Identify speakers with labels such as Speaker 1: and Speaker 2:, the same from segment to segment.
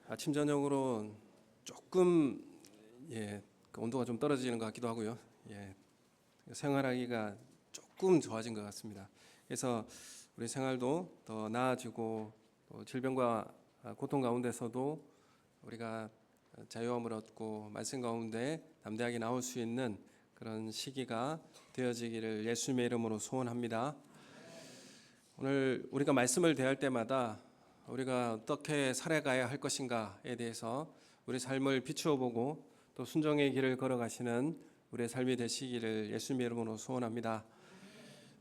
Speaker 1: 아침 저녁으로 조금 그 온도가 좀 떨어지는 것 같기도 하고요. 생활하기가 조금 좋아진 것 같습니다. 그래서 우리 생활도 더 나아지고 또 질병과 고통 가운데서도 우리가 자유함을 얻고 말씀 가운데 담대하게 나올 수 있는 그런 시기가 되어지기를 예수님의 이름으로 소원합니다. 오늘 우리가 말씀을 대할 때마다 우리가 어떻게 살아가야 할 것인가에 대해서 우리 삶을 비추어 보고 또 순종의 길을 걸어가시는 우리의 삶이 되시기를 예수님의 이름으로 소원합니다.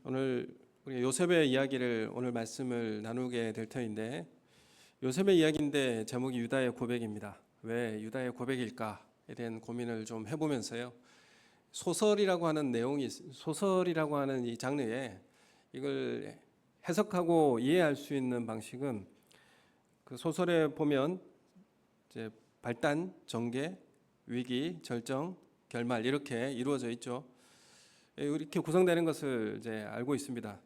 Speaker 1: 오늘 우리 요셉의 이야기를 오늘 말씀을 나누게 될 터인데, 요셉의 이야기인데 제목이 유다의 고백입니다. 왜 유다의 고백일까에 대한 고민을 좀 해보면서요, 소설이라고 하는 이 장르에 이걸 해석하고 이해할 수 있는 방식은 그 소설에 보면 이제 발단, 전개, 위기, 절정, 결말 이렇게 이루어져 있죠. 이렇게 구성되는 것을 이제 알고 있습니다.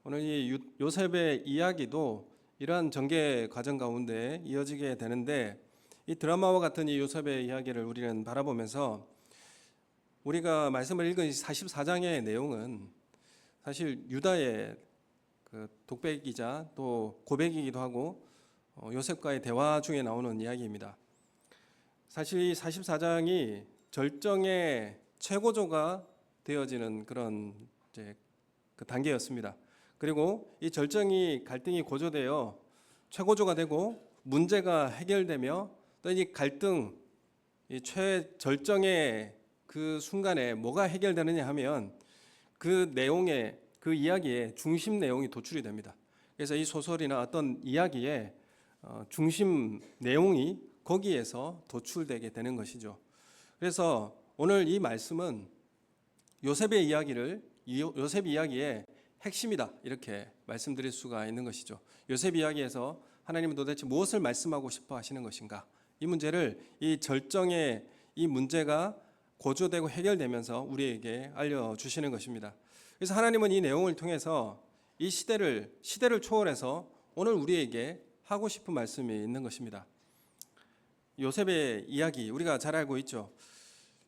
Speaker 1: 오늘 이 요셉의 이야기도 이러한 전개 과정 가운데 이어지게 되는데, 이 드라마와 같은 이 요셉의 이야기를 우리는 바라보면서 우리가 말씀을 읽은 44장의 내용은 사실 유다의 그 독백이자 또 고백이기도 하고 요셉과의 대화 중에 나오는 이야기입니다. 사실 이 44장이 절정의 최고조가 되어지는 그런 이제 그 단계였습니다. 그리고 이 갈등이 고조되어 최고조가 되고 문제가 해결되며 또 이 갈등, 이 최절정의 그 순간에 뭐가 해결되느냐 하면 그 내용의 그 이야기의 중심 내용이 도출이 됩니다. 그래서 이 소설이나 어떤 이야기의 중심 내용이 거기에서 도출되게 되는 것이죠. 그래서 오늘 이 말씀은 요셉 이야기의 핵심이다, 이렇게 말씀드릴 수가 있는 것이죠. 요셉 이야기에서 하나님은 도대체 무엇을 말씀하고 싶어 하시는 것인가? 이 문제를, 이 절정의 이 문제가 고조되고 해결되면서 우리에게 알려주시는 것입니다. 그래서 하나님은 이 내용을 통해서 이 시대를 초월해서 오늘 우리에게 하고 싶은 말씀이 있는 것입니다. 요셉의 이야기 우리가 잘 알고 있죠.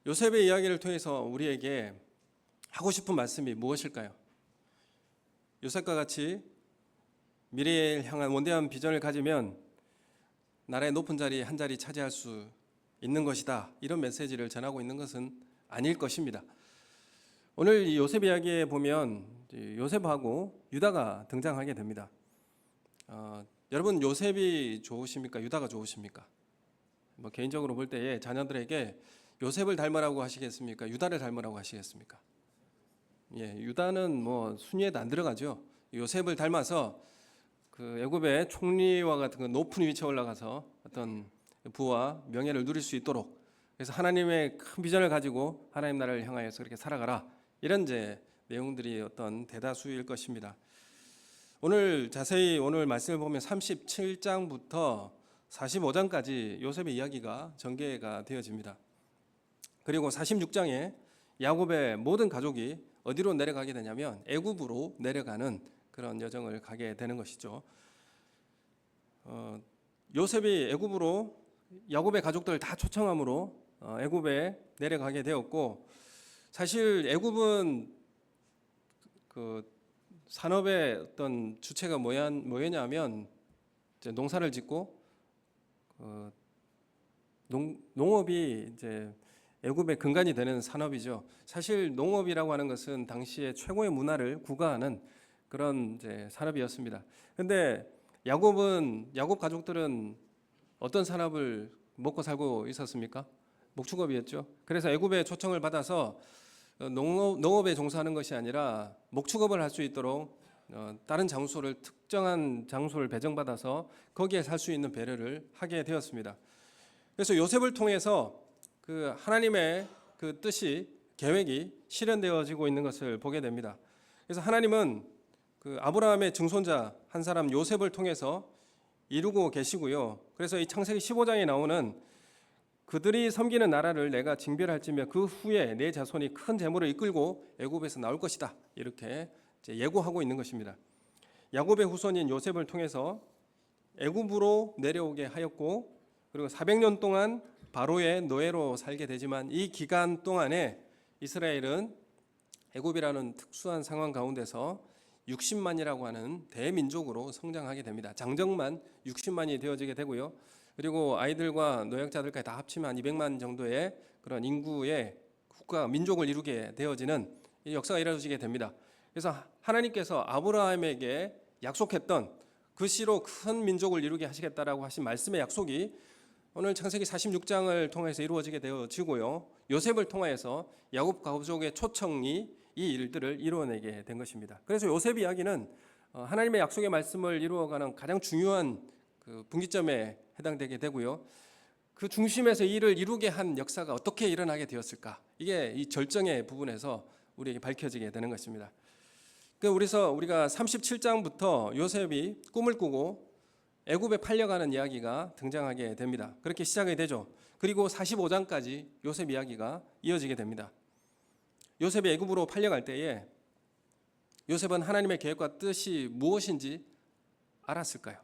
Speaker 1: 요셉의 이야기를 통해서 우리에게 하고 싶은 말씀이 무엇일까요? 요셉과 같이 미래를 향한 원대한 비전을 가지면 나라의 높은 자리 한 자리 차지할 수 있는 것이다, 이런 메시지를 전하고 있는 것은 아닐 것입니다. 오늘 이 요셉 이야기에 보면 요셉하고 유다가 등장하게 됩니다. 여러분, 요셉이 좋으십니까? 유다가 좋으십니까? 개인적으로 볼 때에 자녀들에게 요셉을 닮으라고 하시겠습니까? 유다를 닮으라고 하시겠습니까? 유다는 순위에도 안 들어가죠. 요셉을 닮아서 그 애굽의 총리와 같은 그 높은 위치에 올라가서 어떤 부와 명예를 누릴 수 있도록, 그래서 하나님의 큰 비전을 가지고 하나님 나라를 향하여서 그렇게 살아가라, 이런 이제 내용들이 어떤 대다수일 것입니다. 오늘 말씀을 보면 37장부터 45장까지 요셉의 이야기가 전개가 되어집니다. 그리고 46장에 야곱의 모든 가족이 어디로 내려가게 되냐면 애굽으로 내려가는 그런 여정을 가게 되는 것이죠. 요셉이 애굽으로 야곱의 가족들을 다 초청함으로 애굽에 내려가게 되었고, 사실 애굽은 그 산업의 어떤 주체가 뭐였냐면 이제 농사를 짓고 농업이 이제 애굽의 근간이 되는 산업이죠. 사실 농업이라고 하는 것은 당시에 최고의 문화를 구가하는 그런 이제 산업이었습니다. 그런데 야곱 가족들은 어떤 산업을 먹고 살고 있었습니까? 목축업이었죠. 그래서 애굽의 초청을 받아서 농업에 종사하는 것이 아니라 목축업을 할 수 있도록 다른 특정한 장소를 배정받아서 거기에 살 수 있는 배려를 하게 되었습니다. 그래서 요셉을 통해서 그 하나님의 그 뜻이, 계획이 실현되어지고 있는 것을 보게 됩니다. 그래서 하나님은 그 아브라함의 증손자 한 사람 요셉을 통해서 이루고 계시고요. 그래서 이 창세기 15장에 나오는 그들이 섬기는 나라를 내가 징별할지며 그 후에 내 자손이 큰 재물을 이끌고 애굽에서 나올 것이다, 이렇게 이제 예고하고 있는 것입니다. 야곱의 후손인 요셉을 통해서 애굽으로 내려오게 하였고, 그리고 400년 동안 바로의 노예로 살게 되지만 이 기간 동안에 이스라엘은 애굽이라는 특수한 상황 가운데서 60만이라고 하는 대민족으로 성장하게 됩니다. 장정만 60만이 되어지게 되고요. 그리고 아이들과 노약자들까지 다 합치면 한 200만 정도의 그런 인구의 국가 민족을 이루게 되어지는 이 역사가 이루어지게 됩니다. 그래서 하나님께서 아브라함에게 약속했던 그 씨로 큰 민족을 이루게 하시겠다라고 하신 말씀의 약속이 오늘 창세기 46장을 통해서 이루어지게 되어지고요. 요셉을 통하여서 야곱 가족의 초청이 이 일들을 이루어내게 된 것입니다. 그래서 요셉 이야기는 하나님의 약속의 말씀을 이루어가는 가장 중요한 그 분기점에 해당되게 되고요. 그 중심에서 이 일을 이루게 한 역사가 어떻게 일어나게 되었을까? 이게 이 절정의 부분에서 우리에게 밝혀지게 되는 것입니다. 그래서 우리가 37장부터 요셉이 꿈을 꾸고 애굽에 팔려가는 이야기가 등장하게 됩니다. 그렇게 시작이 되죠. 그리고 45장까지 요셉 이야기가 이어지게 됩니다. 요셉이 애굽으로 팔려갈 때에 요셉은 하나님의 계획과 뜻이 무엇인지 알았을까요?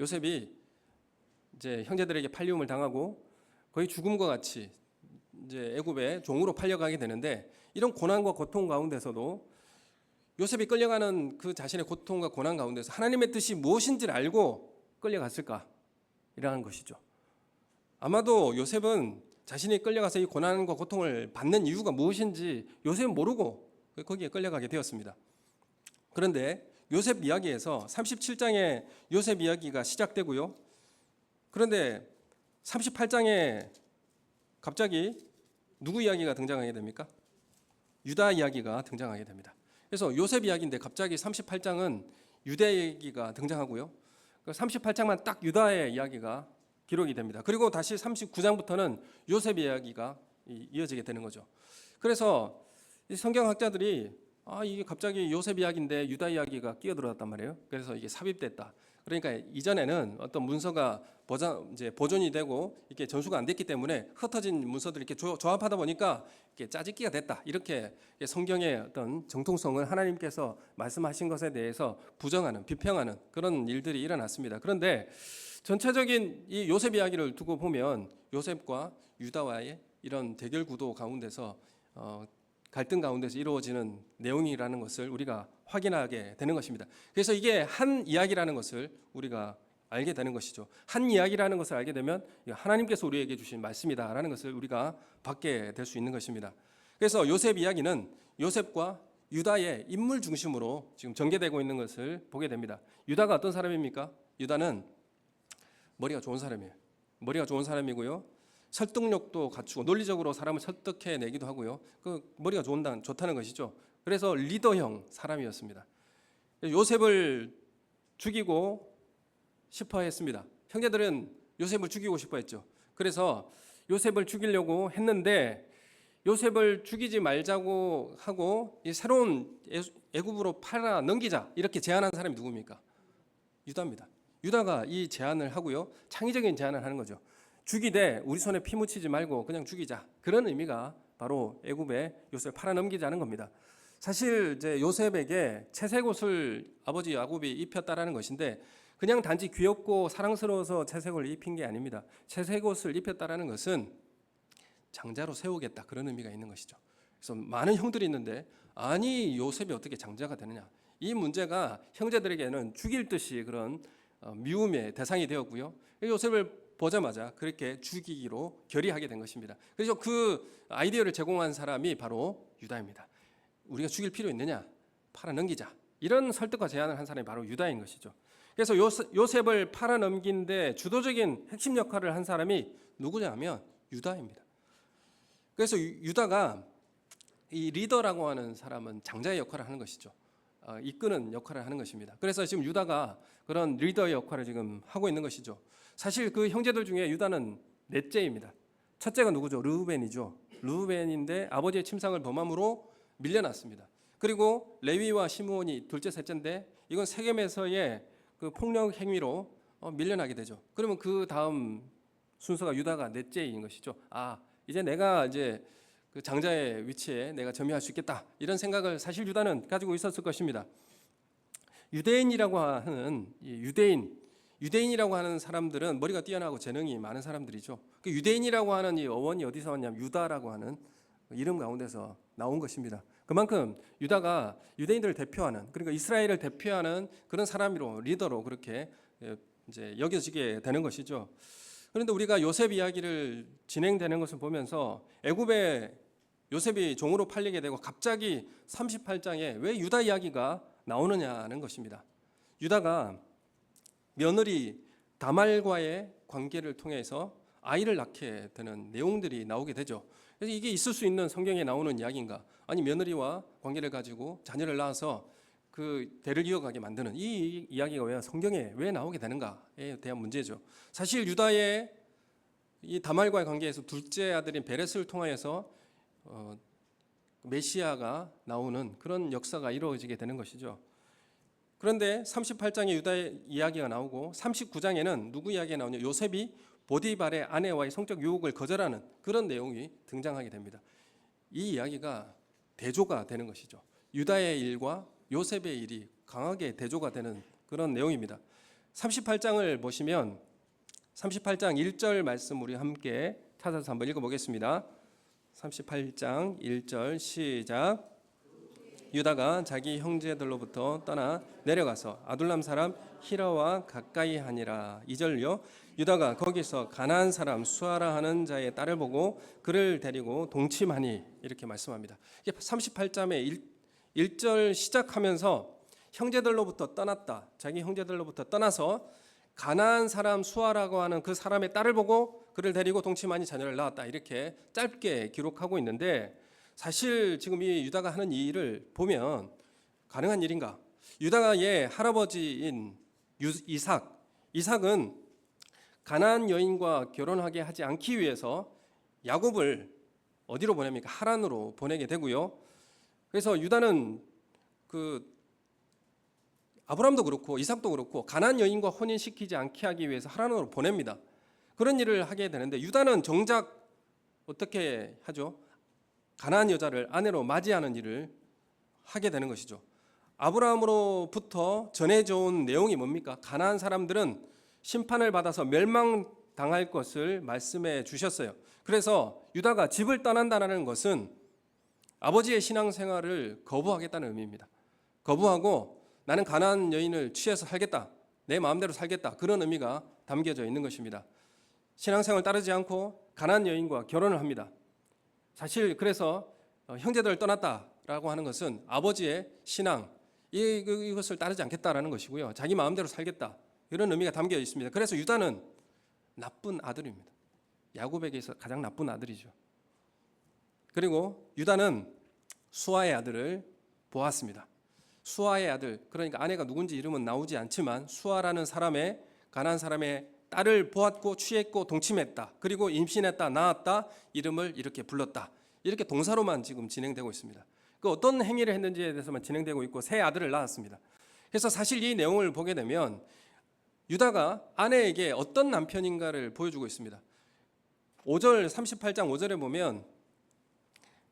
Speaker 1: 요셉이 이제 형제들에게 팔림을 당하고 거의 죽음과 같이 이제 애굽에 종으로 팔려가게 되는데 이런 고난과 고통 가운데서도 요셉이 끌려가는 그 자신의 고통과 고난 가운데서 하나님의 뜻이 무엇인지를 알고 끌려갔을까? 이라는 것이죠. 아마도 요셉은 자신이 끌려가서 이 고난과 고통을 받는 이유가 무엇인지 요셉은 모르고 거기에 끌려가게 되었습니다. 그런데 요셉 이야기에서 37장에 요셉 이야기가 시작되고요. 그런데 38장에 갑자기 누구 이야기가 등장하게 됩니까? 유다 이야기가 등장하게 됩니다. 그래서 요셉 이야기인데 갑자기 38장은 유다 얘기가 등장하고요. 38장만 딱 유다의 이야기가 기록이 됩니다. 그리고 다시 39장부터는 요셉 이야기가 이어지게 되는 거죠. 그래서 성경학자들이 이게 갑자기 요셉 이야기인데 유다 이야기가 끼어들어왔단 말이에요. 그래서 이게 삽입됐다. 그러니까 이전에는 어떤 문서가 보존이 되고 이렇게 전수가 안 됐기 때문에 흩어진 문서들을 이렇게 조합하다 보니까 이렇게 짜집기가 됐다. 이렇게 성경의 어떤 정통성을 하나님께서 말씀하신 것에 대해서 부정하는, 비평하는 그런 일들이 일어났습니다. 그런데 전체적인 이 요셉 이야기를 두고 보면 요셉과 유다와의 이런 대결 구도 가운데서 갈등 가운데서 이루어지는 내용이라는 것을 우리가 확인하게 되는 것입니다. 그래서 이게 한 이야기라는 것을 우리가 알게 되는 것이죠. 한 이야기라는 것을 알게 되면 하나님께서 우리에게 주신 말씀이다라는 것을 우리가 받게 될 수 있는 것입니다. 그래서 요셉 이야기는 요셉과 유다의 인물 중심으로 지금 전개되고 있는 것을 보게 됩니다. 유다가 어떤 사람입니까? 유다는 머리가 좋은 사람이에요. 머리가 좋은 사람이고요. 설득력도 갖추고 논리적으로 사람을 설득해내기도 하고요. 그 머리가 좋다는 것이죠. 그래서 리더형 사람이었습니다. 요셉을 죽이고 싶어 했습니다. 형제들은 요셉을 죽이고 싶어 했죠. 그래서 요셉을 죽이려고 했는데 요셉을 죽이지 말자고 하고 이 새로운 애굽으로 팔아 넘기자 이렇게 제안한 사람이 누굽니까? 유다입니다. 유다가 이 제안을 하고요. 창의적인 제안을 하는 거죠. 죽이되 우리 손에 피 묻히지 말고 그냥 죽이자. 그런 의미가 바로 애굽에 요셉을 팔아 넘기자는 겁니다. 사실 이제 요셉에게 채색 옷을 아버지 야곱이 입혔다라는 것인데 그냥 단지 귀엽고 사랑스러워서 채색을 입힌 게 아닙니다. 채색 옷을 입혔다라는 것은 장자로 세우겠다 그런 의미가 있는 것이죠. 그래서 많은 형들이 있는데 아니 요셉이 어떻게 장자가 되느냐? 이 문제가 형제들에게는 죽일 듯이 그런 미움의 대상이 되었고요. 요셉을 보자마자 그렇게 죽이기로 결의하게 된 것입니다. 그래서 그 아이디어를 제공한 사람이 바로 유다입니다. 우리가 죽일 필요 있느냐? 팔아 넘기자. 이런 설득과 제안을 한 사람이 바로 유다인 것이죠. 그래서 요셉을 팔아 넘긴 데 주도적인 핵심 역할을 한 사람이 누구냐면 유다입니다. 그래서 유다가 이 리더라고 하는 사람은 장자의 역할을 하는 것이죠. 이끄는 역할을 하는 것입니다. 그래서 지금 유다가 그런 리더의 역할을 지금 하고 있는 것이죠. 사실 그 형제들 중에 유다는 넷째입니다. 첫째가 누구죠? 르우벤이죠. 르우벤인데 아버지의 침상을 범함으로 밀려났습니다. 그리고 레위와 시므온이 둘째, 셋째인데 이건 세겜에서의 그 폭력 행위로 밀려나게 되죠. 그러면 그 다음 순서가 유다가 넷째인 것이죠. 이제 내가 이제 그 장자의 위치에 내가 점유할 수 있겠다 이런 생각을 사실 유다는 가지고 있었을 것입니다. 유대인이라고 하는 이 유대인이라고 하는 사람들은 머리가 뛰어나고 재능이 많은 사람들이죠. 그 유대인이라고 하는 이 어원이 어디서 왔냐면 유다라고 하는 이름 가운데서 나온 것입니다. 그만큼 유다가 유대인들을 대표하는, 그러니까 이스라엘을 대표하는 그런 사람으로, 리더로 그렇게 이제 여겨지게 되는 것이죠. 그런데 우리가 요셉 이야기를 진행되는 것을 보면서 애굽에 요셉이 종으로 팔리게 되고 갑자기 38장에 왜 유다 이야기가 나오느냐는 것입니다. 유다가 며느리 다말과의 관계를 통해서 아이를 낳게 되는 내용들이 나오게 되죠. 그래서 이게 있을 수 있는 성경에 나오는 이야기인가? 아니 며느리와 관계를 가지고 자녀를 낳아서 그 대를 이어가게 만드는 이 이야기가 왜 성경에 왜 나오게 되는가에 대한 문제죠. 사실 유다의 이 다말과의 관계에서 둘째 아들인 베레스를 통하여서 메시아가 나오는 그런 역사가 이루어지게 되는 것이죠. 그런데 38장에 유다의 이야기가 나오고 39장에는 누구 이야기가 나오냐? 요셉이 보디발의 아내와의 성적 유혹을 거절하는 그런 내용이 등장하게 됩니다. 이 이야기가 대조가 되는 것이죠. 유다의 일과 요셉의 일이 강하게 대조가 되는 그런 내용입니다. 38장을 보시면 38장 1절 말씀 우리 함께 찾아서 한번 읽어보겠습니다. 38장 1절 시작. 유다가 자기 형제들로부터 떠나 내려가서 아둘람 사람 히라와 가까이 하니라. 2절요. 유다가 거기서 가나안 사람 수아라 하는 자의 딸을 보고 그를 데리고 동침하니, 이렇게 말씀합니다. 38장의 1절 시작하면서 형제들로부터 떠났다, 자기 형제들로부터 떠나서 가나안 사람 수아라고 하는 그 사람의 딸을 보고 그를 데리고 동침하니 자녀를 낳았다, 이렇게 짧게 기록하고 있는데, 사실 지금 이 유다가 하는 이 일을 보면 가능한 일인가? 유다의 할아버지인 이삭은 가나안 여인과 결혼하게 하지 않기 위해서 야곱을 어디로 보냅니까? 하란으로 보내게 되고요. 그래서 유다는 아브람도 그렇고 이삭도 그렇고 가나안 여인과 혼인시키지 않게 하기 위해서 하란으로 보냅니다. 그런 일을 하게 되는데 유다는 정작 어떻게 하죠? 가나안 여자를 아내로 맞이하는 일을 하게 되는 것이죠. 아브라함으로부터 전해져 온 내용이 뭡니까? 가나안 사람들은 심판을 받아서 멸망당할 것을 말씀해 주셨어요. 그래서 유다가 집을 떠난다는 것은 아버지의 신앙생활을 거부하겠다는 의미입니다. 거부하고 나는 가나안 여인을 취해서 살겠다, 내 마음대로 살겠다, 그런 의미가 담겨져 있는 것입니다. 신앙생활을 따르지 않고 가나안 여인과 결혼을 합니다. 사실 그래서 형제들을 떠났다라고 하는 것은 아버지의 신앙, 이것을 따르지 않겠다라는 것이고요. 자기 마음대로 살겠다, 이런 의미가 담겨 있습니다. 그래서 유다는 나쁜 아들입니다. 야곱에게서 가장 나쁜 아들이죠. 그리고 유다는 수아의 아들을 보았습니다. 수아의 아들, 그러니까 아내가 누군지 이름은 나오지 않지만 수아라는 사람의, 가나안 사람의 딸을 보았고 취했고 동침했다, 그리고 임신했다, 낳았다, 이름을 이렇게 불렀다, 이렇게 동사로만 지금 진행되고 있습니다. 그 어떤 행위를 했는지에 대해서만 진행되고 있고 새 아들을 낳았습니다. 그래서 사실 이 내용을 보게 되면 유다가 아내에게 어떤 남편인가를 보여주고 있습니다. 5절 38장 5절에 보면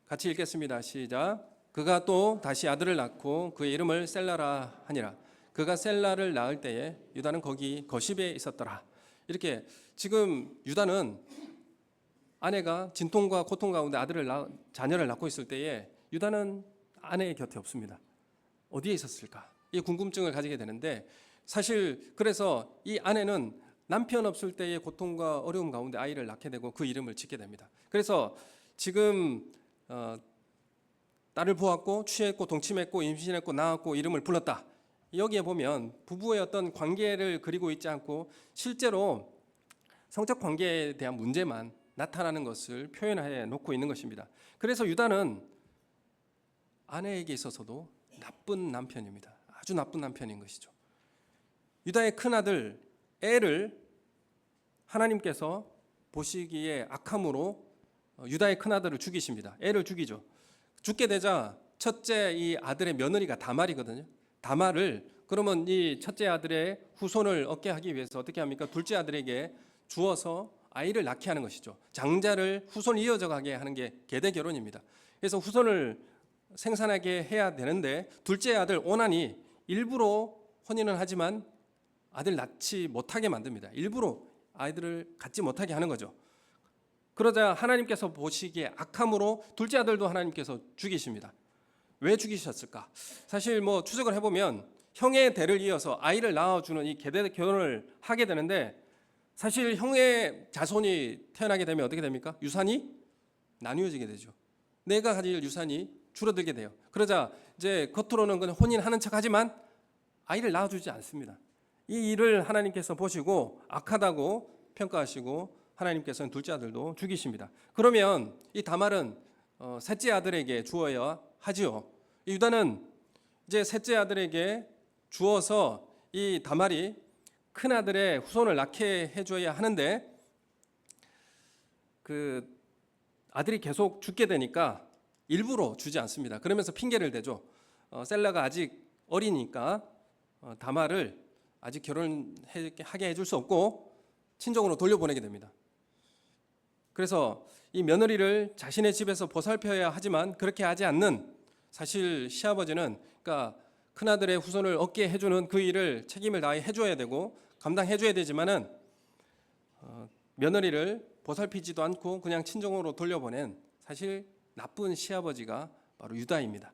Speaker 1: 같이 읽겠습니다. 시작. 그가 또 다시 아들을 낳고 그의 이름을 셀라라 하니라. 그가 셀라를 낳을 때에 유다는 거기 거십에 있었더라. 이렇게 지금 유다는 아내가 진통과 고통 가운데 자녀를 낳고 있을 때에 유다는 아내의 곁에 없습니다. 어디에 있었을까? 이 궁금증을 가지게 되는데, 사실 그래서 이 아내는 남편 없을 때의 고통과 어려움 가운데 아이를 낳게 되고 그 이름을 짓게 됩니다. 그래서 지금 딸을 보았고 취했고 동침했고 임신했고 낳았고 이름을 불렀다, 여기에 보면 부부의 어떤 관계를 그리고 있지 않고 실제로 성적 관계에 대한 문제만 나타나는 것을 표현해 놓고 있는 것입니다. 그래서 유다는 아내에게 있어서도 나쁜 남편입니다. 아주 나쁜 남편인 것이죠. 유다의 큰아들 엘을 하나님께서 보시기에 악함으로 유다의 큰아들을 죽이십니다. 엘을 죽이죠. 죽게 되자 첫째 이 아들의 며느리가 다말이거든요. 다말을, 그러면 이 첫째 아들의 후손을 얻게 하기 위해서 어떻게 합니까? 둘째 아들에게 주어서 아이를 낳게 하는 것이죠. 장자를 후손이 이어져 가게 하는 게 계대 결혼입니다. 그래서 후손을 생산하게 해야 되는데 둘째 아들 오난이 일부러 혼인은 하지만 아들 낳지 못하게 만듭니다. 일부러 아이들을 갖지 못하게 하는 거죠. 그러자 하나님께서 보시기에 악함으로 둘째 아들도 하나님께서 죽이십니다. 왜 죽이셨을까? 사실 뭐 추적을 해보면 형의 대를 이어서 아이를 낳아주는 이 계대 결혼을 하게 되는데, 사실 형의 자손이 태어나게 되면 어떻게 됩니까? 유산이 나뉘어지게 되죠. 내가 가질 유산이 줄어들게 돼요. 그러자 이제 겉으로는 그냥 혼인하는 척하지만 아이를 낳아주지 않습니다. 이 일을 하나님께서 보시고 악하다고 평가하시고 하나님께서는 둘째 아들도 죽이십니다. 그러면 이 다말은 셋째 아들에게 주어야 하지요. 유다는 이제 셋째 아들에게 주어서 이 다말이 큰 아들의 후손을 낳게 해줘야 하는데, 그 아들이 계속 죽게 되니까 일부러 주지 않습니다. 그러면서 핑계를 대죠. 셀라가 아직 어리니까 다말을 아직 결혼하게 해줄 수 없고 친정으로 돌려보내게 됩니다. 그래서 이 며느리를 자신의 집에서 보살펴야 하지만 그렇게 하지 않는, 사실 시아버지는 그러니까 큰아들의 후손을 얻게 해주는 그 일을 책임을 다해 해줘야 되고 감당해줘야 되지만은 며느리를 보살피지도 않고 그냥 친정으로 돌려보낸 사실 나쁜 시아버지가 바로 유다입니다.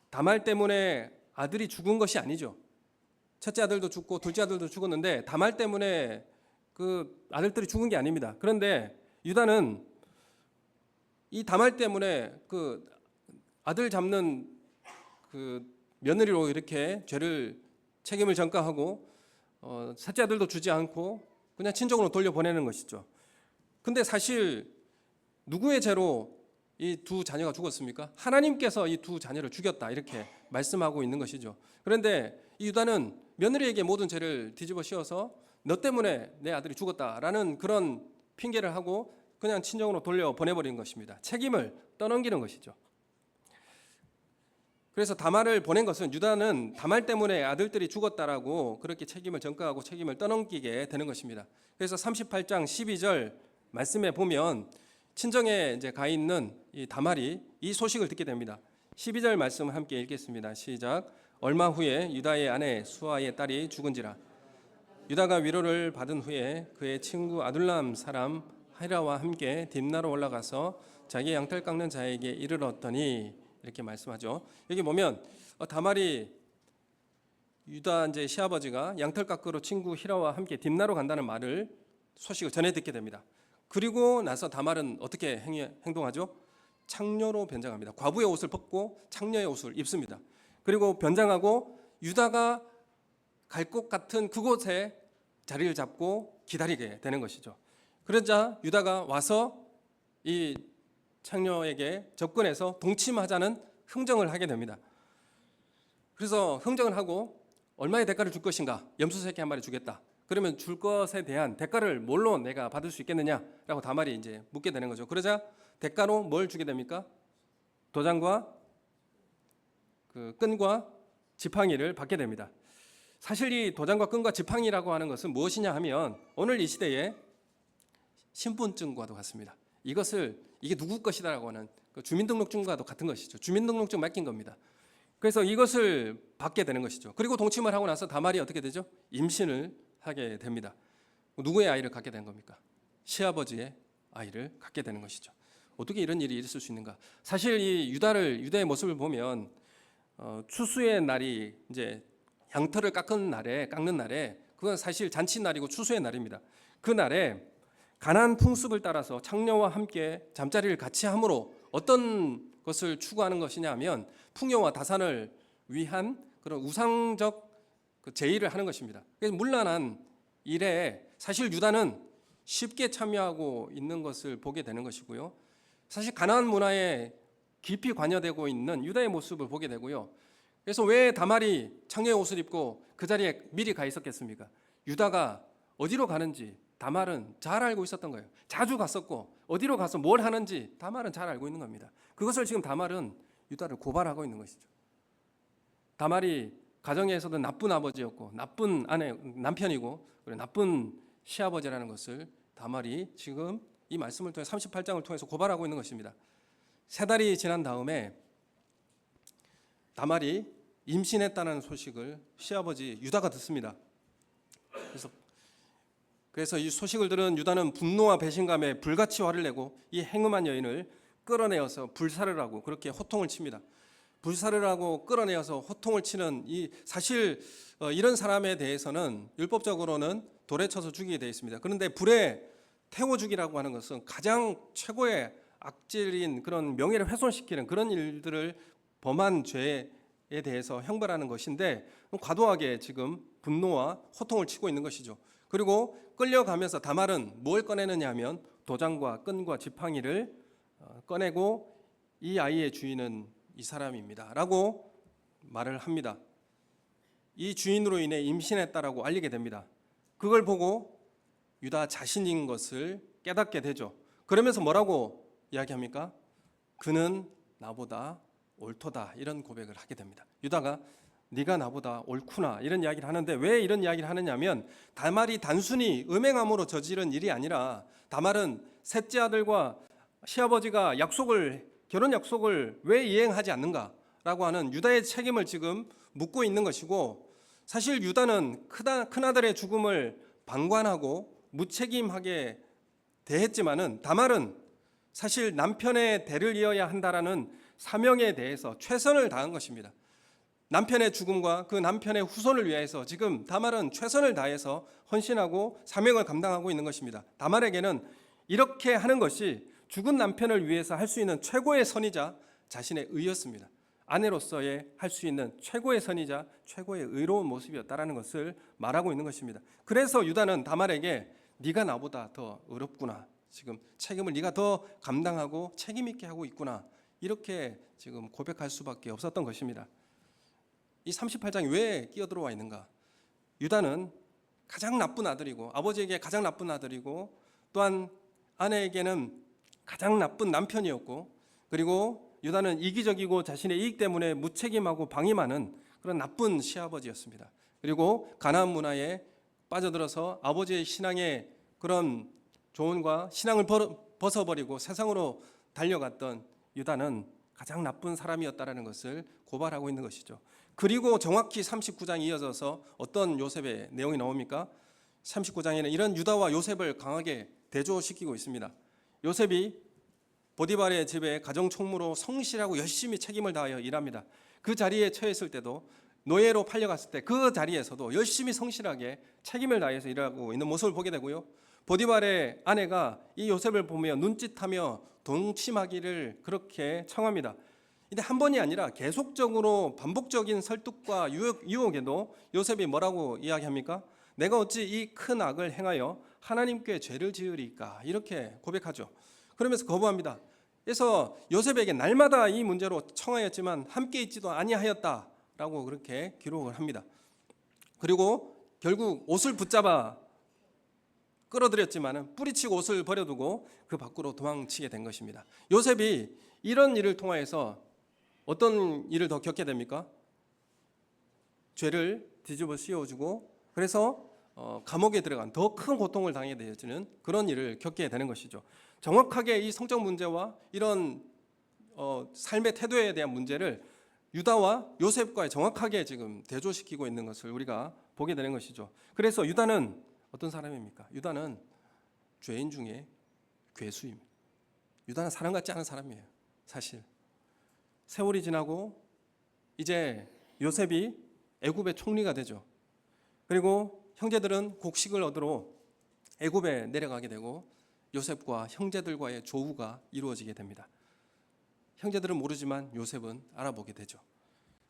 Speaker 1: 다말 때문에 아들이 죽은 것이 아니죠. 첫째 아들도 죽고 둘째 아들도 죽었는데 다말 때문에 그 아들들이 죽은 게 아닙니다. 그런데 유다는 이 다말 때문에 그 아들 잡는 그 며느리로 이렇게 책임을 전가하고 셋째 아들도 주지 않고 그냥 친정으로 돌려보내는 것이죠. 근데 사실 누구의 죄로 이 두 자녀가 죽었습니까? 하나님께서 이 두 자녀를 죽였다 이렇게 말씀하고 있는 것이죠. 그런데 이 유다는 며느리에게 모든 죄를 뒤집어 씌워서 너 때문에 내 아들이 죽었다라는 그런 핑계를 하고 그냥 친정으로 돌려보내버린 것입니다. 책임을 떠넘기는 것이죠. 그래서 다말을 보낸 것은 유다는 다말 때문에 아들들이 죽었다라고 그렇게 책임을 전가하고 책임을 떠넘기게 되는 것입니다. 그래서 38장 12절 말씀에 보면 친정에 이제 가 있는 이 다말이 이 소식을 듣게 됩니다. 12절 말씀을 함께 읽겠습니다. 시작. 얼마 후에 유다의 아내 수아의 딸이 죽은지라. 유다가 위로를 받은 후에 그의 친구 아둘람 사람 하이라와 함께 딥나로 올라가서 자기 양털 깎는 자에게 이르렀더니, 이렇게 말씀하죠. 여기 보면 다말이 유다 이제 시아버지가 양털 깎으러 친구 히라와 함께 딥나로 간다는 소식을 전해 듣게 됩니다. 그리고 나서 다말은 어떻게 행동하죠? 창녀로 변장합니다. 과부의 옷을 벗고 창녀의 옷을 입습니다. 그리고 변장하고 유다가 갈 것 같은 그곳에 자리를 잡고 기다리게 되는 것이죠. 그러자 유다가 와서 이 창녀에게 접근해서 동침하자는 흥정을 하게 됩니다. 그래서 흥정을 하고 얼마의 대가를 줄 것인가? 염소 새끼 한 마리 주겠다. 그러면 줄 것에 대한 대가를 뭘로 내가 받을 수 있겠느냐라고 다말이 이제 묻게 되는 거죠. 그러자 대가로 뭘 주게 됩니까? 도장과 그 끈과 지팡이를 받게 됩니다. 사실 이 도장과 끈과 지팡이라고 하는 것은 무엇이냐 하면 오늘 이 시대에 신분증과도 같습니다. 이게 누구 것이다라고 하는 그 주민등록증과도 같은 것이죠. 주민등록증 맡긴 겁니다. 그래서 이것을 받게 되는 것이죠. 그리고 동침을 하고 나서 다말이 어떻게 되죠? 임신을 하게 됩니다. 누구의 아이를 갖게 된 겁니까? 시아버지의 아이를 갖게 되는 것이죠. 어떻게 이런 일이 있을 수 있는가? 사실 이 유다의 모습을 보면 추수의 날이 이제 양털을 깎는 날에 그건 사실 잔치날이고 추수의 날입니다. 그 날에 가나안 풍습을 따라서 창녀와 함께 잠자리를 같이 함으로 어떤 것을 추구하는 것이냐 하면 풍요와 다산을 위한 그런 우상적 그 제의를 하는 것입니다. 그래서 문란한 일에 사실 유다는 쉽게 참여하고 있는 것을 보게 되는 것이고요. 사실 가나안 문화에 깊이 관여되고 있는 유다의 모습을 보게 되고요. 그래서 왜 다말이 창녀의 옷을 입고 그 자리에 미리 가 있었겠습니까? 유다가 어디로 가는지 다말은 잘 알고 있었던 거예요. 자주 갔었고 어디로 가서 뭘 하는지 다말은 잘 알고 있는 겁니다. 그것을 지금 다말은 유다를 고발하고 있는 것이죠. 다말이 가정에서도 나쁜 아버지였고 나쁜 남편이고 그리고 나쁜 시아버지라는 것을 다말이 지금 이 말씀을 통해 38장을 통해서 고발하고 있는 것입니다. 3달이 지난 다음에 다말이 임신했다는 소식을 시아버지 유다가 듣습니다. 그래서 이 소식을 들은 유다는 분노와 배신감에 불같이 화를 내고 이 행음한 여인을 끌어내어서 불살을 하고 그렇게 호통을 칩니다. 불살을 하고 끌어내어서 호통을 치는 이 사실 이런 사람에 대해서는 율법적으로는 돌에 쳐서 죽이게 되어 있습니다. 그런데 불에 태워 죽이라고 하는 것은 가장 최고의 악질인 그런 명예를 훼손시키는 그런 일들을 범한 죄에 대해서 형벌하는 것인데 과도하게 지금 분노와 호통을 치고 있는 것이죠. 그리고 끌려가면서 다말은 뭘 꺼내느냐 하면 도장과 끈과 지팡이를 꺼내고 이 아이의 주인은 이 사람입니다 라고 말을 합니다. 이 주인으로 인해 임신했다라고 알리게 됩니다. 그걸 보고 유다 자신인 것을 깨닫게 되죠. 그러면서 뭐라고 이야기합니까? 그는 나보다 옳도다 이런 고백을 하게 됩니다. 유다가 네가 나보다 옳구나 이런 이야기를 하는데 왜 이런 이야기를 하느냐면 다말이 단순히 음행함으로 저지른 일이 아니라 다말은 셋째 아들과 시아버지가 결혼 약속을 왜 이행하지 않는가라고 하는 유다의 책임을 지금 묻고 있는 것이고 사실 유다는 큰아들의 죽음을 방관하고 무책임하게 대했지만은 다말은 사실 남편의 대를 이어야 한다라는 사명에 대해서 최선을 다한 것입니다. 남편의 죽음과 그 남편의 후손을 위해서 지금 다말은 최선을 다해서 헌신하고 사명을 감당하고 있는 것입니다. 다말에게는 이렇게 하는 것이 죽은 남편을 위해서 할 수 있는 최고의 선이자 자신의 의였습니다. 아내로서의 할 수 있는 최고의 선이자 최고의 의로운 모습이었다라는 것을 말하고 있는 것입니다. 그래서 유다는 다말에게 네가 나보다 더 의롭구나. 지금 책임을 네가 더 감당하고 책임 있게 하고 있구나. 이렇게 지금 고백할 수밖에 없었던 것입니다. 이 38장이 왜 끼어들어와 있는가? 유다는 가장 나쁜 아들이고 아버지에게 가장 나쁜 아들이고 또한 아내에게는 가장 나쁜 남편이었고 그리고 유다는 이기적이고 자신의 이익 때문에 무책임하고 방임하는 그런 나쁜 시아버지였습니다. 그리고 가나안 문화에 빠져들어서 아버지의 신앙의 그런 조언과 신앙을 벗어버리고 세상으로 달려갔던 유다는 가장 나쁜 사람이었다라는 것을 고발하고 있는 것이죠. 그리고 정확히 39장이 이어져서 어떤 요셉의 내용이 나옵니까? 39장에는 이런 유다와 요셉을 강하게 대조시키고 있습니다. 요셉이 보디발의 집에 가정총무로 성실하고 열심히 책임을 다하여 일합니다. 그 자리에 처했을 때도 노예로 팔려갔을 때 그 자리에서도 열심히 성실하게 책임을 다해서 일하고 있는 모습을 보게 되고요. 보디발의 아내가 이 요셉을 보며 눈짓하며 동침하기를 그렇게 청합니다. 근데 한 번이 아니라 계속적으로 반복적인 설득과 유혹에도 요셉이 뭐라고 이야기합니까? 내가 어찌 이 큰 악을 행하여 하나님께 죄를 지으리까? 이렇게 고백하죠. 그러면서 거부합니다. 그래서 요셉에게 날마다 이 문제로 청하였지만 함께 있지도 아니하였다라고 그렇게 기록을 합니다. 그리고 결국 옷을 붙잡아 끌어들였지만 뿌리치고 옷을 버려두고 그 밖으로 도망치게 된 것입니다. 요셉이 이런 일을 통하여서 어떤 일을 더 겪게 됩니까? 죄를 뒤집어 씌워주고 그래서 감옥에 들어간 더 큰 고통을 당하게 되어지는 그런 일을 겪게 되는 것이죠. 정확하게 이 성적 문제와 이런 삶의 태도에 대한 문제를 유다와 요셉과 정확하게 지금 대조시키고 있는 것을 우리가 보게 되는 것이죠. 그래서 유다는 어떤 사람입니까? 유다는 죄인 중에 괴수입니다. 유다는 사람 같지 않은 사람이에요. 사실 세월이 지나고 이제 요셉이 애굽의 총리가 되죠. 그리고 형제들은 곡식을 얻으러 애굽에 내려가게 되고 요셉과 형제들과의 조우가 이루어지게 됩니다. 형제들은 모르지만 요셉은 알아보게 되죠.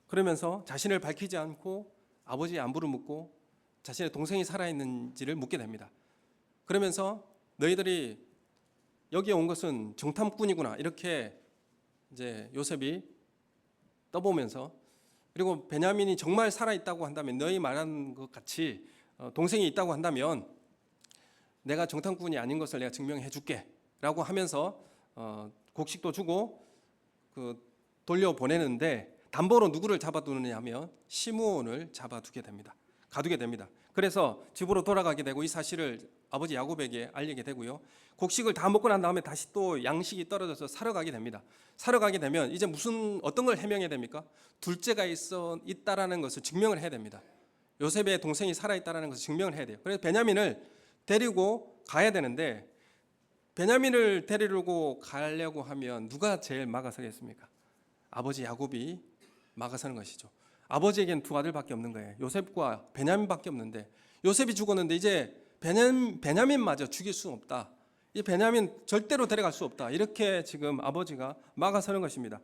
Speaker 1: 그러면서 자신을 밝히지 않고 아버지의 안부를 묻고 자신의 동생이 살아있는지를 묻게 됩니다. 그러면서 너희들이 여기에 온 것은 정탐꾼이구나 이렇게 이제 요셉이 떠보면서 그리고 베냐민이 정말 살아있다고 한다면 너희 말한 것 같이 동생이 있다고 한다면 내가 정탐꾼이 아닌 것을 내가 증명해 줄게 라고 하면서 곡식도 주고 돌려보내는데 담보로 누구를 잡아두느냐 하면 시므온을 잡아두게 됩니다. 가두게 됩니다. 그래서 집으로 돌아가게 되고 이 사실을 아버지 야곱에게 알리게 되고요. 곡식을 다 먹고 난 다음에 다시 또 양식이 떨어져서 사러 가게 됩니다. 사러 가게 되면 이제 어떤 걸 해명해야 됩니까? 둘째가 있다라는 것을 증명을 해야 됩니다. 요셉의 동생이 살아있다는 것을 증명을 해야 돼요. 그래서 베냐민을 데리고 가야 되는데 베냐민을 데리고 가려고 하면 누가 제일 막아서겠습니까? 아버지 야곱이 막아서는 것이죠. 아버지에겐 두 아들밖에 없는 거예요. 요셉과 베냐민밖에 없는데 요셉이 죽었는데 이제 베냐민마저 죽일 수 없다. 이 베냐민 절대로 데려갈 수 없다. 이렇게 지금 아버지가 막아서는 것입니다.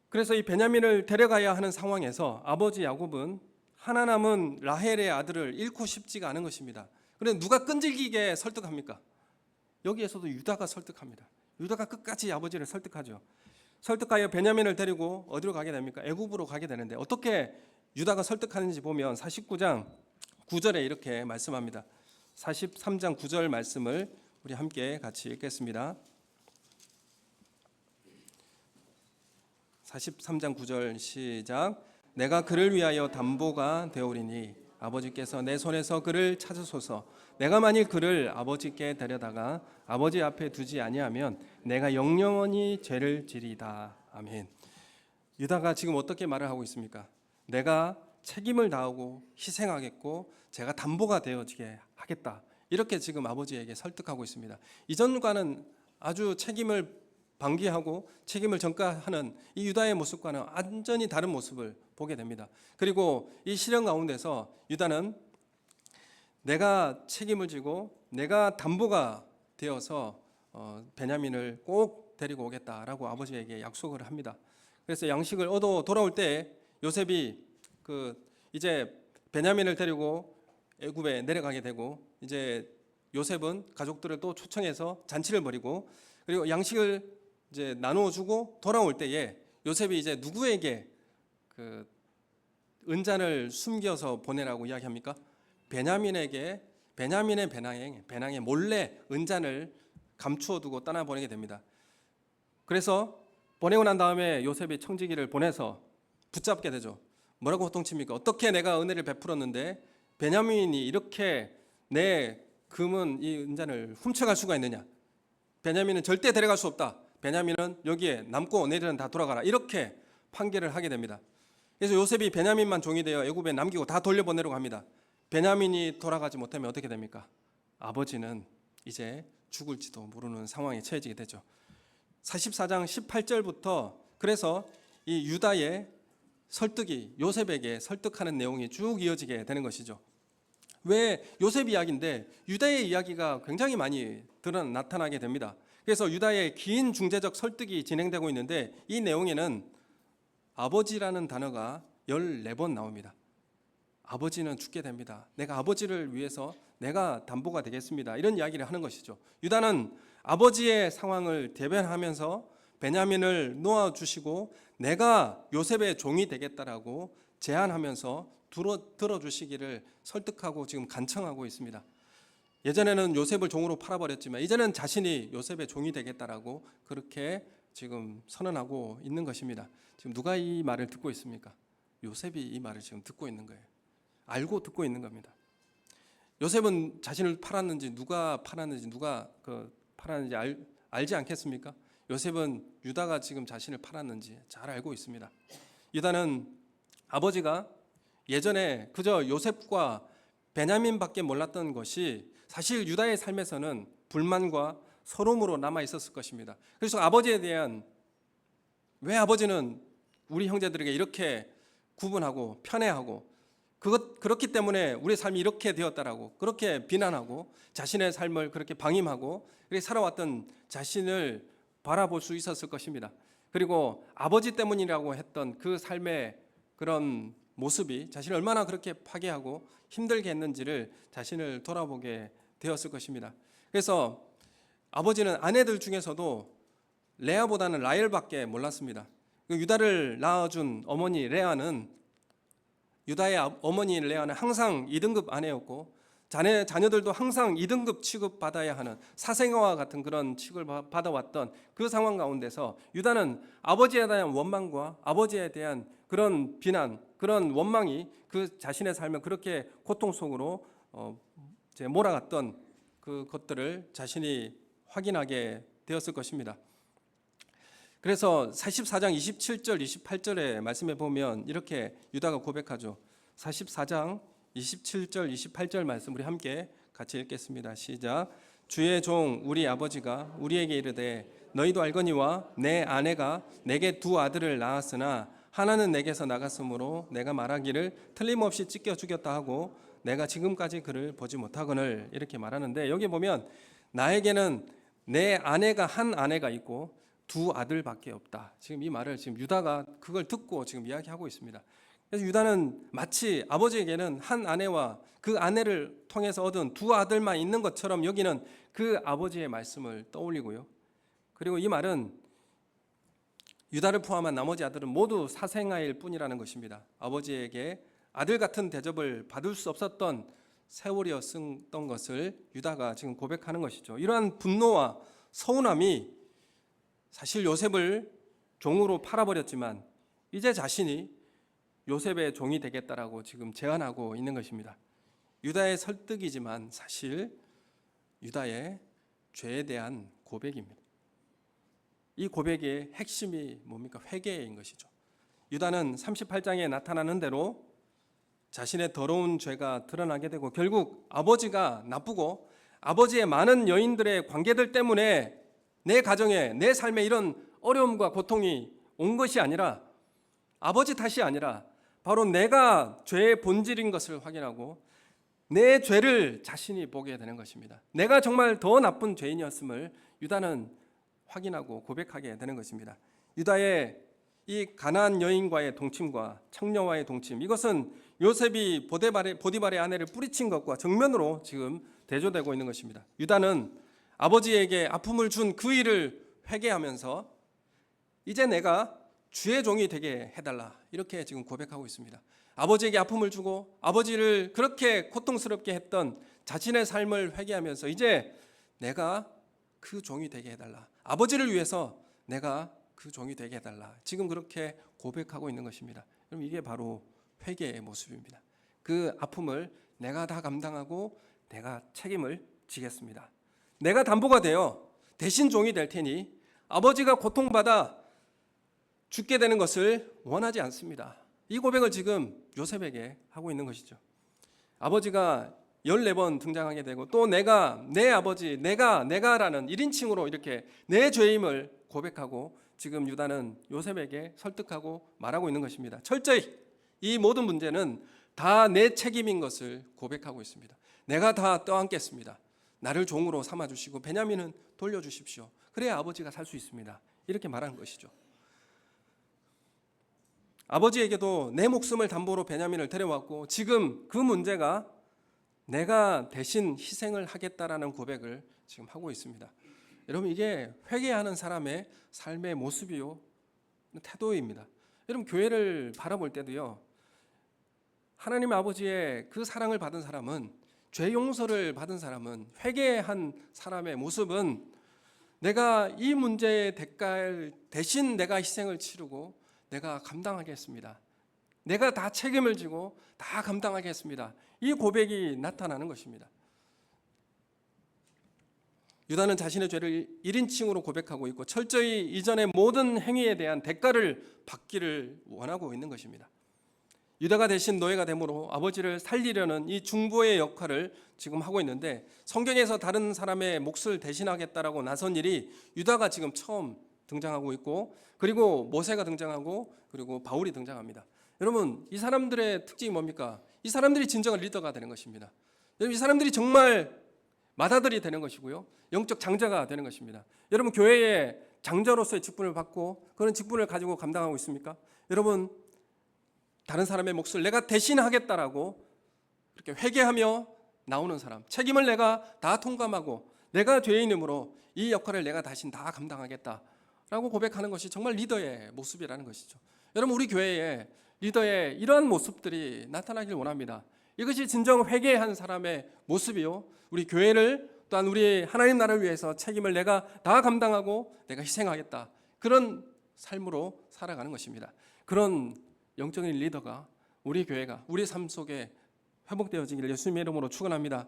Speaker 1: 그래서 이 베냐민을 데려가야 하는 상황에서 아버지 야곱은 하나 남은 라헬의 아들을 잃고 싶지가 않은 것입니다. 그런데 누가 끈질기게 설득합니까? 여기에서도 유다가 설득합니다. 유다가 끝까지 아버지를 설득하죠. 설득하여 베냐민을 데리고 어디로 가게 됩니까? 애굽으로 가게 되는데 어떻게 유다가 설득하는지 보면 49장 9절에 이렇게 말씀합니다. 43장 9절 말씀을 우리 함께 같이 읽겠습니다. 43장 9절 시작. 내가 그를 위하여 담보가 되오리니 아버지께서 내 손에서 그를 찾으소서. 내가 만일 그를 아버지께 데려다가 아버지 앞에 두지 아니하면 내가 영영원히 죄를 지리다. 아멘. 유다가 지금 어떻게 말을 하고 있습니까? 내가 책임을 다하고 희생하겠고 제가 담보가 되어지게 하겠다. 이렇게 지금 아버지에게 설득하고 있습니다. 이전과는 아주 책임을 방기하고 책임을 전가하는 이 유다의 모습과는 완전히 다른 모습을 보게 됩니다. 그리고 이 시련 가운데서 유다는 내가 책임을 지고 내가 담보가 되어서 베냐민을 꼭 데리고 오겠다라고 아버지에게 약속을 합니다. 그래서 양식을 얻어 돌아올 때 요셉이 이제 베냐민을 데리고 애굽에 내려가게 되고 이제 요셉은 가족들을 또 초청해서 잔치를 벌이고 그리고 양식을 이제 나누어 주고 돌아올 때에 요셉이 이제 누구에게 그 은잔을 숨겨서 보내라고 이야기합니까? 베냐민에게 베냐민의 배낭에 몰래 은잔을 감추어 두고 떠나 보내게 됩니다. 그래서 보내고 난 다음에 요셉이 청지기를 보내서 붙잡게 되죠. 뭐라고 호통칩니까? 어떻게 내가 은혜를 베풀었는데 베냐민이 이렇게 내 금은 이 은잔을 훔쳐갈 수가 있느냐? 베냐민은 절대 데려갈 수 없다. 베냐민은 여기에 남고 너희들은 다 돌아가라. 이렇게 판결을 하게 됩니다. 그래서 요셉이 베냐민만 종이 되어 애굽에 남기고 다 돌려보내려고 합니다. 베냐민이 돌아가지 못하면 어떻게 됩니까? 아버지는 이제 죽을지도 모르는 상황에 처해지게 되죠. 44장 18절부터 그래서 이 유다의 설득이 요셉에게 설득하는 내용이 쭉 이어지게 되는 것이죠. 왜 요셉 이야기인데 유다의 이야기가 굉장히 많이 나타나게 됩니다. 그래서 유다의 긴 중재적 설득이 진행되고 있는데 이 내용에는 아버지라는 단어가 14번 나옵니다. 아버지는 죽게 됩니다. 내가 아버지를 위해서 내가 담보가 되겠습니다. 이런 이야기를 하는 것이죠. 유다는 아버지의 상황을 대변하면서 베냐민을 놓아주시고 내가 요셉의 종이 되겠다라고 제안하면서 들어주시기를 설득하고 지금 간청하고 있습니다. 예전에는 요셉을 종으로 팔아버렸지만 이제는 자신이 요셉의 종이 되겠다라고 그렇게 지금 선언하고 있는 것입니다. 지금 누가 이 말을 듣고 있습니까? 요셉이 이 말을 지금 듣고 있는 거예요. 알고 듣고 있는 겁니다. 요셉은 자신을 팔았는지 누가 팔았는지 누가 팔았는지 알지 않겠습니까? 요셉은 유다가 지금 자신을 팔았는지 잘 알고 있습니다. 유다는 아버지가 예전에 그저 요셉과 베냐민밖에 몰랐던 것이 사실 유다의 삶에서는 불만과 서러움으로 남아 있었을 것입니다. 그래서 아버지에 대한 왜 아버지는 우리 형제들에게 이렇게 구분하고 편애하고 그렇기 때문에 우리의 삶이 이렇게 되었다라고 그렇게 비난하고 자신의 삶을 그렇게 방임하고 그렇게 살아왔던 자신을 바라볼 수 있었을 것입니다. 그리고 아버지 때문이라고 했던 그 삶의 그런 모습이 자신을 얼마나 그렇게 파괴하고 힘들게 했는지를 자신을 돌아보게 되었을 것입니다. 그래서 아버지는 아내들 중에서도 레아보다는 라헬밖에 몰랐습니다. 유다를 낳아준 어머니 레아는 유다의 어머니 레아는 항상 2등급 아내였고 자녀들도 항상 2등급 취급받아야 하는 사생아와 같은 그런 취급을 받아왔던 그 상황 가운데서 유다는 아버지에 대한 원망과 아버지에 대한 그런 비난, 그런 원망이 그 자신의 삶을 그렇게 고통 속으로 몰아갔던 그 것들을 자신이 확인하게 되었을 것입니다. 그래서 44장 27절 28절의 말씀에 보면 이렇게 유다가 고백하죠. 44장 27절 28절 말씀 우리 함께 같이 읽겠습니다. 시작. 주의 종 우리 아버지가 우리에게 이르되 너희도 알거니와 내 아내가 내게 두 아들을 낳았으나 하나는 내게서 나갔으므로 내가 말하기를 틀림없이 찢겨 죽였다 하고 내가 지금까지 그를 보지 못하거늘 이렇게 말하는데, 여기 보면 나에게는 내 아내가 한 아내가 있고 두 아들밖에 없다. 지금 이 말을 지금 유다가 그걸 듣고 지금 이야기하고 있습니다. 그래서 유다는 마치 아버지에게는 한 아내와 그 아내를 통해서 얻은 두 아들만 있는 것처럼 여기는 그 아버지의 말씀을 떠올리고요. 그리고 이 말은 유다를 포함한 나머지 아들은 모두 사생아일 뿐이라는 것입니다. 아버지에게 아들 같은 대접을 받을 수 없었던 세월이었던 것을 유다가 지금 고백하는 것이죠. 이러한 분노와 서운함이 사실 요셉을 종으로 팔아버렸지만 이제 자신이 요셉의 종이 되겠다라고 지금 제안하고 있는 것입니다. 유다의 설득이지만 사실 유다의 죄에 대한 고백입니다. 이 고백의 핵심이 뭡니까? 회개인 것이죠. 유다는 38장에 나타나는 대로 자신의 더러운 죄가 드러나게 되고 결국 아버지가 나쁘고 아버지의 많은 여인들의 관계들 때문에 내 가정에 내 삶에 이런 어려움과 고통이 온 것이 아니라 아버지 탓이 아니라 바로 내가 죄의 본질인 것을 확인하고 내 죄를 자신이 보게 되는 것입니다. 내가 정말 더 나쁜 죄인이었음을 유다는 확인하고 고백하게 되는 것입니다. 유다의 이 가나안 여인과의 동침과 창녀와의 동침, 이것은 요셉이 보디발의 아내를 뿌리친 것과 정면으로 지금 대조되고 있는 것입니다. 유다는 아버지에게 아픔을 준 그 일을 회개하면서 이제 내가 주의 종이 되게 해달라 이렇게 지금 고백하고 있습니다. 아버지에게 아픔을 주고 아버지를 그렇게 고통스럽게 했던 자신의 삶을 회개하면서 이제 내가 그 종이 되게 해달라, 아버지를 위해서 내가 그 종이 되게 해달라, 지금 그렇게 고백하고 있는 것입니다. 그럼 이게 바로 회개의 모습입니다. 그 아픔을 내가 다 감당하고 내가 책임을 지겠습니다. 내가 담보가 되어 대신 종이 될 테니 아버지가 고통받아 죽게 되는 것을 원하지 않습니다. 이 고백을 지금 요셉에게 하고 있는 것이죠. 아버지가 14번 등장하게 되고 또 내가, 내 아버지, 내가라는 1인칭으로 이렇게 내 죄임을 고백하고 지금 유다는 요셉에게 설득하고 말하고 있는 것입니다. 철저히 이 모든 문제는 다 내 책임인 것을 고백하고 있습니다. 내가 다 떠안겠습니다. 나를 종으로 삼아주시고 베냐민은 돌려주십시오. 그래야 아버지가 살 수 있습니다. 이렇게 말하는 것이죠. 아버지에게도 내 목숨을 담보로 베냐민을 데려왔고 지금 그 문제가 내가 대신 희생을 하겠다라는 고백을 지금 하고 있습니다. 여러분, 이게 회개하는 사람의 삶의 모습이요, 태도입니다. 여러분, 교회를 바라볼 때도요, 하나님 아버지의 그 사랑을 받은 사람은, 죄 용서를 받은 사람은, 회개한 사람의 모습은 내가 이 문제의 대가를 대신 내가 희생을 치르고 내가 감당하겠습니다. 내가 다 책임을 지고 다 감당하겠습니다. 이 고백이 나타나는 것입니다. 유다는 자신의 죄를 1인칭으로 고백하고 있고 철저히 이전의 모든 행위에 대한 대가를 받기를 원하고 있는 것입니다. 유다가 대신 노예가 되므로 아버지를 살리려는 이 중보의 역할을 지금 하고 있는데, 성경에서 다른 사람의 몫을 대신하겠다라고 나선 일이 유다가 지금 처음 등장하고 있고, 그리고 모세가 등장하고, 그리고 바울이 등장합니다. 여러분, 이 사람들의 특징이 뭡니까? 이 사람들이 진정한 리더가 되는 것입니다. 여러분, 이 사람들이 정말 맏아들이 되는 것이고요, 영적 장자가 되는 것입니다. 여러분, 교회의 장자로서의 직분을 받고 그런 직분을 가지고 감당하고 있습니까? 여러분, 다른 사람의 몫을 내가 대신하겠다라고 이렇게 회개하며 나오는 사람, 책임을 내가 다 통감하고 내가 죄인이므로 이 역할을 내가 대신 다 감당하겠다라고 고백하는 것이 정말 리더의 모습이라는 것이죠. 여러분, 우리 교회에 리더의 이러한 모습들이 나타나길 원합니다. 이것이 진정 회개한 사람의 모습이요, 우리 교회를 또한 우리 하나님 나라를 위해서 책임을 내가 다 감당하고 내가 희생하겠다, 그런 삶으로 살아가는 것입니다. 그런 영적인 리더가 우리 교회가 우리 삶 속에 회복되어지기를 예수님의 이름으로 축원합니다.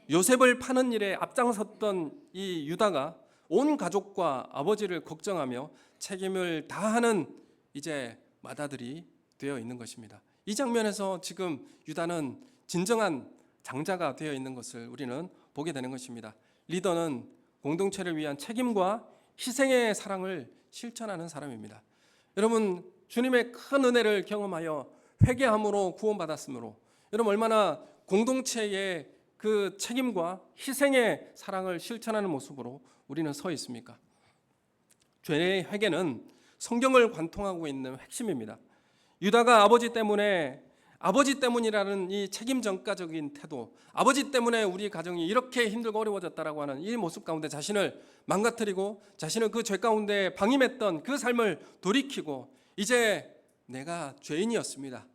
Speaker 1: 요셉을 파는 일에 앞장섰던 이 유다가 온 가족과 아버지를 걱정하며 책임을 다하는 이제 맏아들이 되어 있는 것입니다. 이 장면에서 지금 유다는 진정한 장자가 되어 있는 것을 우리는 보게 되는 것입니다. 리더는 공동체를 위한 책임과 희생의 사랑을 실천하는 사람입니다. 여러분, 주님의 큰 은혜를 경험하여 회개함으로 구원받았으므로 여러분 얼마나 공동체의 그 책임과 희생의 사랑을 실천하는 모습으로 우리는 서 있습니까? 죄의 회개는 성경을 관통하고 있는 핵심입니다. 유다가 아버지 때문이라는 이 책임 전가적인 태도, 아버지 때문에 우리 가정이 이렇게 힘들고 어려워졌다라고 하는 이 모습 가운데 자신을 망가뜨리고 자신을 그 죄 가운데 방임했던 그 삶을 돌이키고 이제 내가 죄인이었습니다.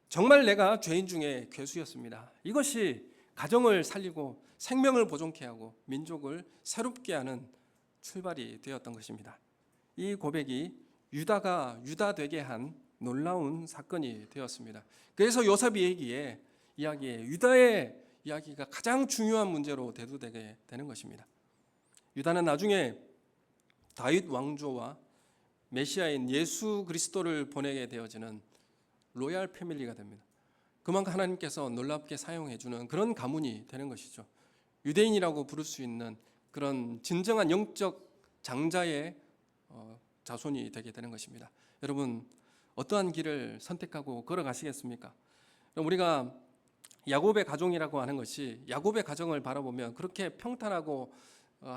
Speaker 1: 정말 내가 죄인 중에 괴수였습니다. 이것이 가정을 살리고 생명을 보존케 하고 민족을 새롭게 하는 출발이 되었던 것입니다. 이 고백이 유다가 유다 되게 한 놀라운 사건이 되었습니다. 그래서 요셉의 이야기에 유다의 이야기가 가장 중요한 문제로 대두되게 되는 것입니다. 유다는 나중에 다윗 왕조와 메시아인 예수 그리스도를 보내게 되어지는 로얄 패밀리가 됩니다. 그만큼 하나님께서 놀랍게 사용해 주는 그런 가문이 되는 것이죠. 유대인이라고 부를 수 있는 그런 진정한 영적 장자의 자손이 되게 되는 것입니다. 여러분 어떠한 길을 선택하고 걸어가시겠습니까? 우리가 야곱의 가정이라고 하는 것이 야곱의 가정을 바라보면 그렇게 평탄하고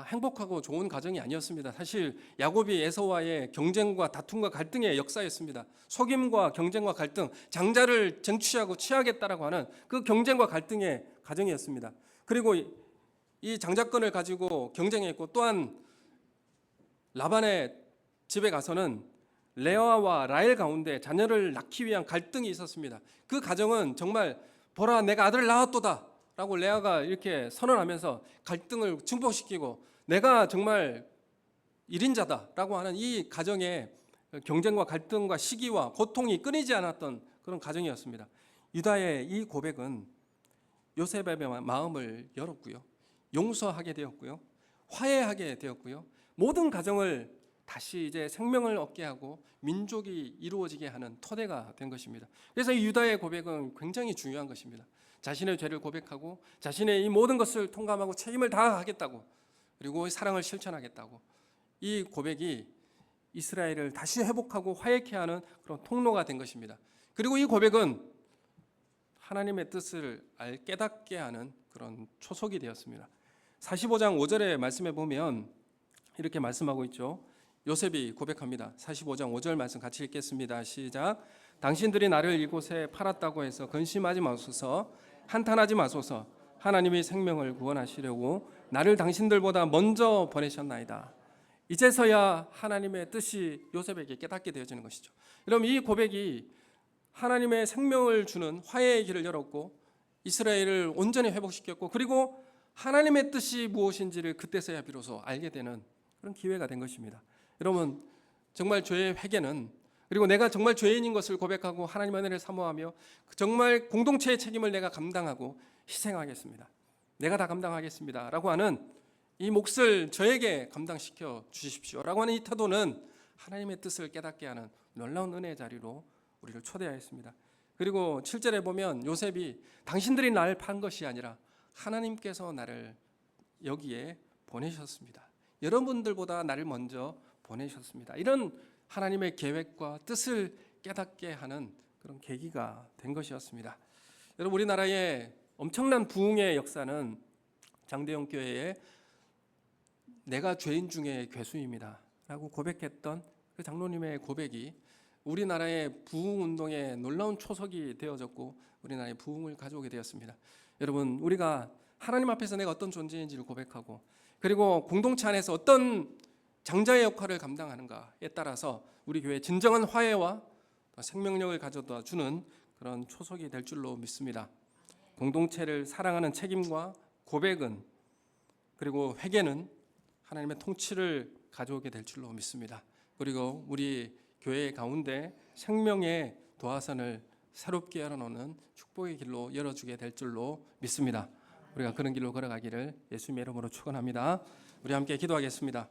Speaker 1: 행복하고 좋은 가정이 아니었습니다. 사실 야곱이 에서와의 경쟁과 다툼과 갈등의 역사였습니다. 속임과 경쟁과 갈등, 장자를 쟁취하고 취하겠다라고 하는 그 경쟁과 갈등의 가정이었습니다. 그리고 이 장자권을 가지고 경쟁했고 또한 라반의 집에 가서는 레아와 라헬 가운데 자녀를 낳기 위한 갈등이 있었습니다. 그 가정은 정말 보라 내가 아들을 낳았도다 라고 레아가 이렇게 선언하면서 갈등을 증폭시키고 내가 정말 1인자다 라고 하는 이 가정의 경쟁과 갈등과 시기와 고통이 끊이지 않았던 그런 가정이었습니다. 유다의 이 고백은 요셉의 마음을 열었고요, 용서하게 되었고요, 화해하게 되었고요, 모든 가정을 다시 이제 생명을 얻게 하고 민족이 이루어지게 하는 토대가 된 것입니다. 그래서 이 유다의 고백은 굉장히 중요한 것입니다. 자신의 죄를 고백하고 자신의 이 모든 것을 통감하고 책임을 다하겠다고, 그리고 사랑을 실천하겠다고, 이 고백이 이스라엘을 다시 회복하고 화해케 하는 그런 통로가 된 것입니다. 그리고 이 고백은 하나님의 뜻을 깨닫게 하는 그런 초석이 되었습니다. 45장 5절의 말씀에 보면 이렇게 말씀하고 있죠. 요셉이 고백합니다. 45장 5절 말씀 같이 읽겠습니다. 시작. 당신들이 나를 이곳에 팔았다고 해서 근심하지 마소서, 한탄하지 마소서. 하나님이 생명을 구원하시려고 나를 당신들보다 먼저 보내셨나이다. 이제서야 하나님의 뜻이 요셉에게 깨닫게 되어지는 것이죠. 여러분 이 고백이 하나님의 생명을 주는 화해의 길을 열었고 이스라엘을 온전히 회복시켰고 그리고 하나님의 뜻이 무엇인지를 그때서야 비로소 알게 되는 그런 기회가 된 것입니다. 여러분 정말 죄의 회개는, 그리고 내가 정말 죄인인 것을 고백하고 하나님의 은혜를 사모하며 정말 공동체의 책임을 내가 감당하고 희생하겠습니다, 내가 다 감당하겠습니다 라고 하는 이 몫을 저에게 감당시켜 주십시오 라고 하는 이 태도는 하나님의 뜻을 깨닫게 하는 놀라운 은혜의 자리로 우리를 초대하였습니다. 그리고 7절에 보면 요셉이 당신들이 나를 판 것이 아니라 하나님께서 나를 여기에 보내셨습니다, 여러분들보다 나를 먼저 보내셨습니다, 이런 하나님의 계획과 뜻을 깨닫게 하는 그런 계기가 된 것이었습니다. 여러분 우리나라의 엄청난 부흥의 역사는 장대영 교회에 내가 죄인 중에 괴수입니다 라고 고백했던 그 장로님의 고백이 우리나라의 부흥운동의 놀라운 초석이 되어졌고 우리나라의 부흥을 가져오게 되었습니다. 여러분 우리가 하나님 앞에서 내가 어떤 존재인지를 고백하고 그리고 공동체 안에서 어떤 장자의 역할을 감당하는가에 따라서 우리 교회의 진정한 화해와 생명력을 가져다 주는 그런 초석이 될 줄로 믿습니다. 공동체를 사랑하는 책임과 고백은, 그리고 회개는 하나님의 통치를 가져오게 될 줄로 믿습니다. 그리고 우리 교회 가운데 생명의 도화선을 새롭게 열어놓는 축복의 길로 열어주게 될 줄로 믿습니다. 우리가 그런 길로 걸어가기를 예수님의 이름으로 축원합니다. 우리 함께 기도하겠습니다.